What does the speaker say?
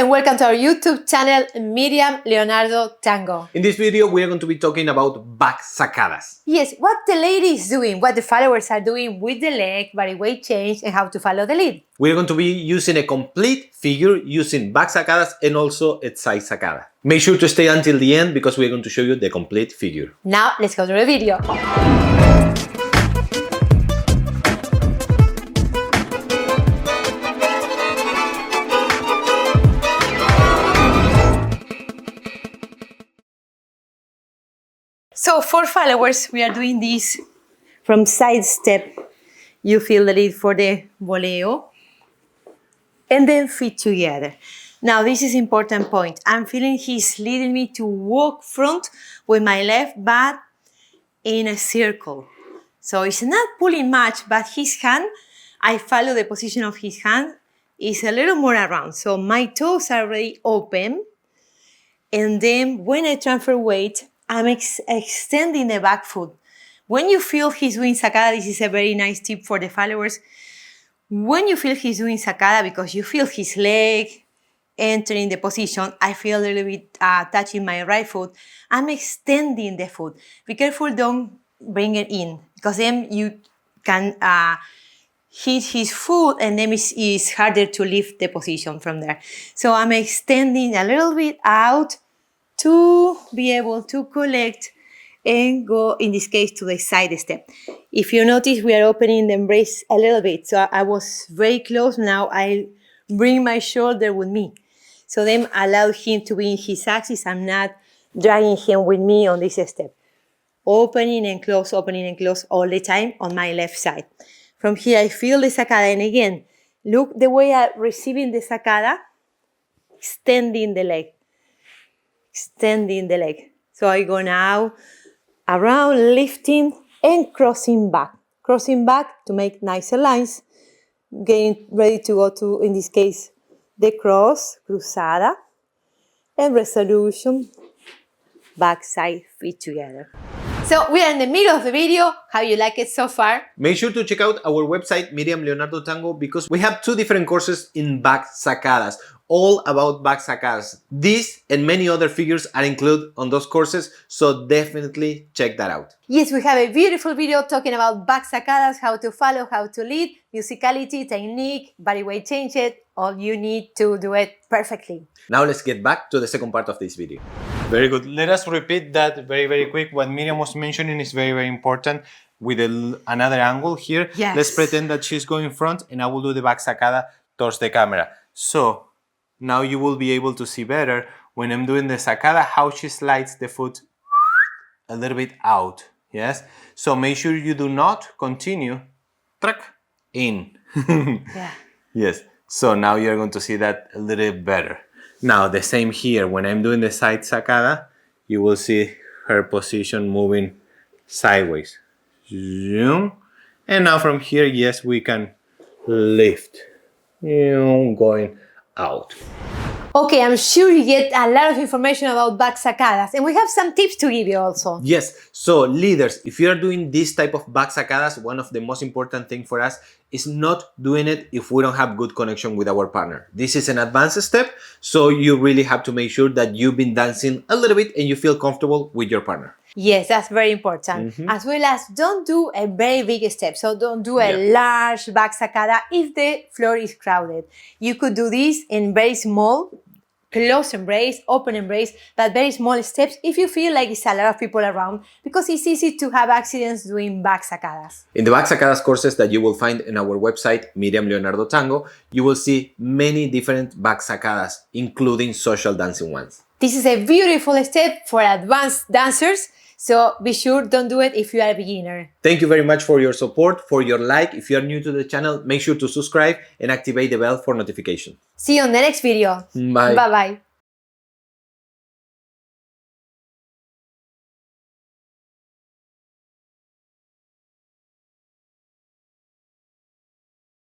and welcome to our YouTube channel, Miriam, Leonardo, Tango. In this video, we are going to be talking about back sacadas. Yes, what the lady is doing, what the followers are doing with the leg, body weight change, and how to follow the lead. We're going to be using a complete figure using back sacadas and also a side sacada. Make sure to stay until the end because we're going to show you the complete figure. Now, let's go to the video. So for followers, we are doing this from side step. You feel the lead for the voleo and then feet together. Now this is important point. I'm feeling he's leading me to walk front with my left butt in a circle. So it's not pulling much, but his hand, I follow the position of his hand, is a little more around. So my toes are already open. And then when I transfer weight, I'm extending the back foot. When you feel he's doing sacada, this is a very nice tip for the followers. When you feel he's doing sacada, because you feel his leg entering the position, I feel a little bit touching my right foot. I'm extending the foot. Be careful, don't bring it in, because then you can hit his foot and then it's harder to lift the position from there. So I'm extending a little bit out to be able to collect and go, in this case, to the side step. If you notice, we are opening the embrace a little bit. So I was very close. Now I bring my shoulder with me. So then allow him to be in his axis. I'm not dragging him with me on this step. Opening and close all the time on my left side. From here, I feel the sacada. And again, look the way I'm receiving the sacada, extending the leg. Extending the leg. So I go now around, lifting and crossing back. Crossing back to make nicer lines. Getting ready to go to, in this case, the cross, cruzada, and resolution, back side, feet together. So we are in the middle of the video. How you like it so far? Make sure to check out our website, Miriam Leonardo Tango, because we have 2 different courses in back sacadas, all about back sacadas. These and many other figures are included on those courses, so definitely check that out. Yes, we have a beautiful video talking about back sacadas, how to follow, how to lead, musicality, technique, body weight change it. All you need to do it perfectly. Now let's get back to the second part of this video. Very good. Let us repeat that very quick. What Miriam was mentioning is very important with another angle here. Yes. Let's pretend that she's going front and I will do the back sacada towards the camera. So now you will be able to see better when I'm doing the sacada how she slides the foot a little bit out. Yes. So make sure you do not continue track in. Yeah. Yes. So now you're going to see that a little bit better. Now the same here, when I'm doing the side sacada, you will see her position moving sideways. And now from here, yes, we can lift, going out. Okay, I'm sure you get a lot of information about back sacadas, and we have some tips to give you also. Yes, so leaders, if you are doing this type of back sacadas, one of the most important things for us is not doing it if we don't have good connection with our partner. This is an advanced step, so you really have to make sure that you've been dancing a little bit and you feel comfortable with your partner. Yes, that's very important. As well as don't do a very big step. So don't do a large back sacada if the floor is crowded. You could do this in very small, close embrace, open embrace, but very small steps if you feel like it's a lot of people around, because it's easy to have accidents doing back sacadas. In the back sacadas courses that you will find in our website, Miriam Leonardo Tango, you will see many different back sacadas, including social dancing ones. This is a beautiful step for advanced dancers. So be sure, don't do it if you are a beginner. Thank you very much for your support, for your like. If you are new to the channel, make sure to subscribe and activate the bell for notification. See you on the next video. Bye. Bye-bye.